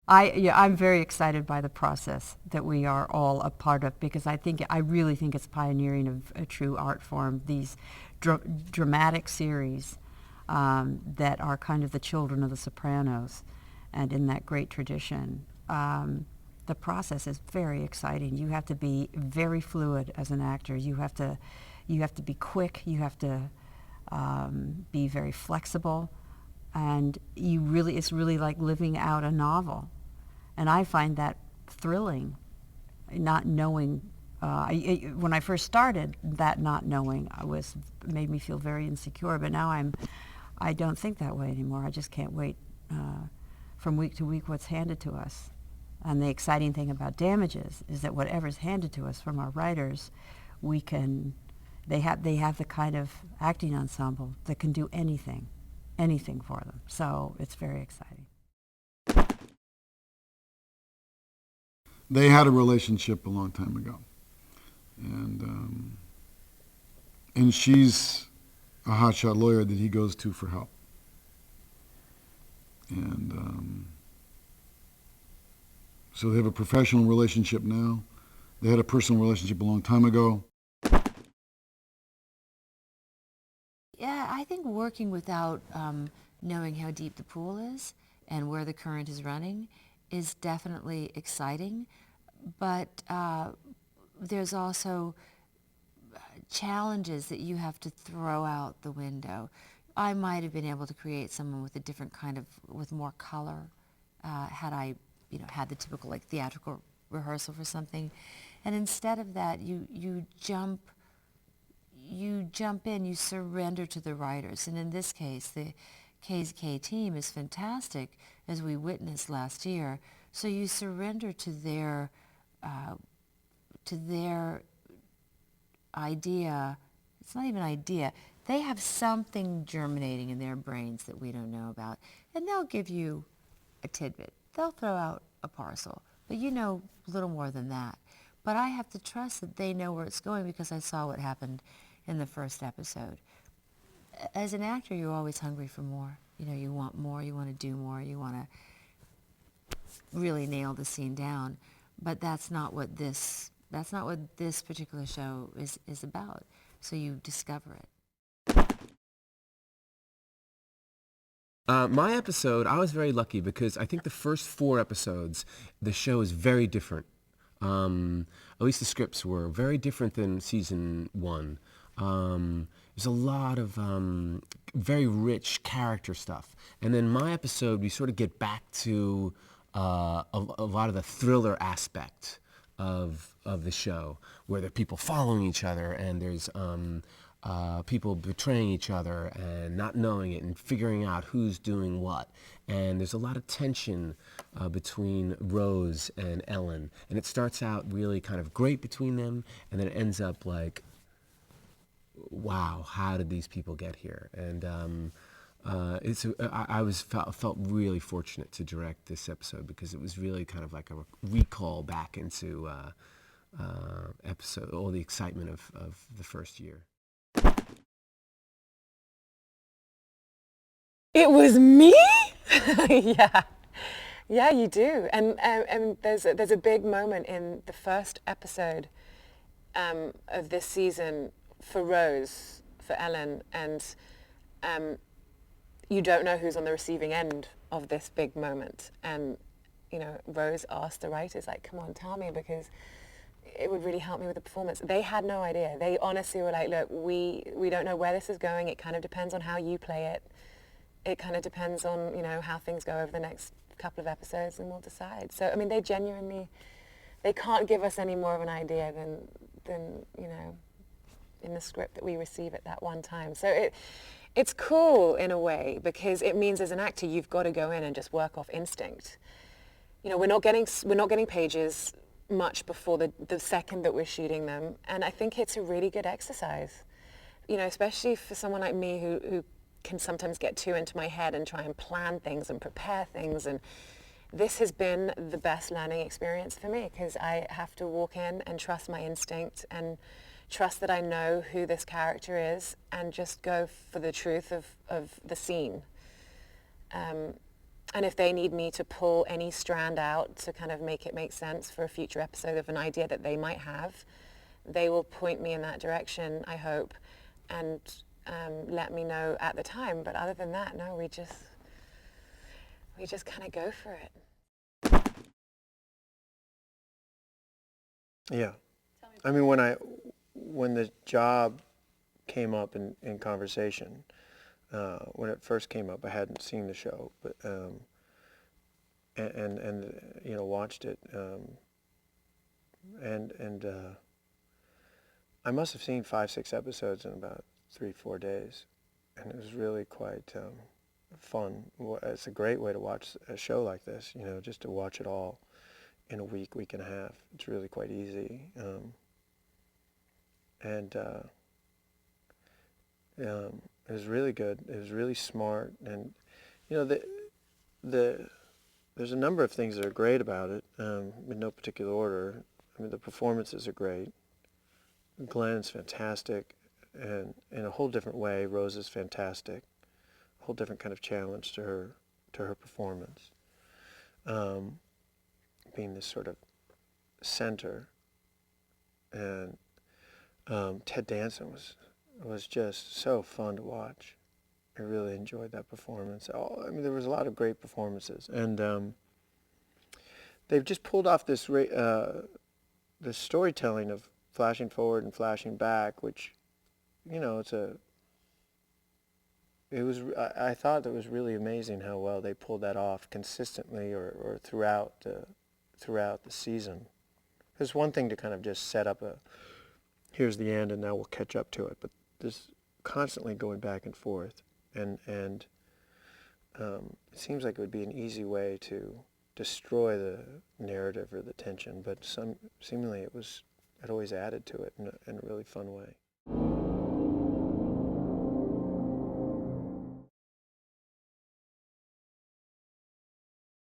I'm very excited by the process that we are all a part of because I really think it's pioneering of a true art form. These dramatic series that are kind of the children of the Sopranos, and in that great tradition. The process is very exciting. You have to be very fluid as an actor. You have to be quick. You have to be very flexible, and it's really like living out a novel. And I find that thrilling, not knowing. When I first started, that not knowing made me feel very insecure. But now I don't think that way anymore. I just can't wait from week to week what's handed to us. And the exciting thing about Damages is that whatever's handed to us from our writers, they have the kind of acting ensemble that can do anything for them. So it's very exciting. They had a relationship a long time ago, and she's a hotshot lawyer that he goes to for help, and so they have a professional relationship now. They had a personal relationship a long time ago. Yeah, I think working without knowing how deep the pool is and where the current is running is definitely exciting, but there's also challenges that you have to throw out the window. I might have been able to create someone with a different with more color, had I, had the typical like theatrical rehearsal for something, and instead of that, you jump in, you surrender to the writers, and in this case, the KZK team is fantastic, as we witnessed last year. So you surrender to their idea. It's not even an idea. They have something germinating in their brains that we don't know about, and they'll give you a tidbit. They'll throw out a parcel, but you know little more than that. But I have to trust that they know where it's going because I saw what happened in the first episode. As an actor, you're always hungry for more. You want more, you want to do more, you want to really nail the scene down. But that's not what this particular show is about. So you discover it. My episode, I was very lucky because I think the first 4 episodes, the show is very different. At least the scripts were very different than season 1. There's a lot of very rich character stuff. And then my episode, we sort of get back to a lot of the thriller aspect of the show, where there are people following each other, and there's people betraying each other and not knowing it and figuring out who's doing what. And there's a lot of tension between Rose and Ellen. And it starts out really kind of great between them, and then it ends up like, wow, how did these people get here? And felt really fortunate to direct this episode because it was really kind of like a recall back into all the excitement of the first year. It was me? Yeah. Yeah, you do. And there's a big moment in the first episode of this season for Rose, for Ellen, and you don't know who's on the receiving end of this big moment. And, Rose asked the writers, like, come on, tell me, because it would really help me with the performance. They had no idea. They honestly were like, look, we don't know where this is going. It kind of depends on how you play it. It kind of depends on, how things go over the next couple of episodes, and we'll decide. So, I mean, they can't give us any more of an idea than in the script that we receive at that one time. So it's cool in a way, because it means as an actor, you've got to go in and just work off instinct. We're not getting pages much before the second that we're shooting them. And I think it's a really good exercise, especially for someone like me who can sometimes get too into my head and try and plan things and prepare things. And this has been the best learning experience for me, because I have to walk in and trust my instinct and trust that I know who this character is and just go for the truth of the scene. And if they need me to pull any strand out to kind of make it make sense for a future episode of an idea that they might have, they will point me in that direction, I hope, and let me know at the time. But other than that, no, we just kind of go for it. Yeah. I mean, when the job came up in conversation, when it first came up, I hadn't seen the show, but and you know, watched it, and I must have seen 5-6 episodes in about 3-4 days, and it was really quite fun. It's a great way to watch a show like this, you know, just to watch it all in a week and a half. It's really quite easy, and it was really good. It was really smart, and you know, there's a number of things that are great about it, in no particular order. I mean, the performances are great. Glenn's fantastic, and in a whole different way, Rose is fantastic. A whole different kind of challenge to her performance, being this sort of center. And Ted Danson was just so fun to watch. I really enjoyed that performance. I mean, there was a lot of great performances, and they've just pulled off this this storytelling of flashing forward and flashing back, which, you know, I thought it was really amazing how well they pulled that off consistently or throughout the season. It's one thing to kind of just set up here's the end and now we'll catch up to it, but this constantly going back and forth, and it seems like it would be an easy way to destroy the narrative or the tension, but seemingly it always added to it in a really fun way.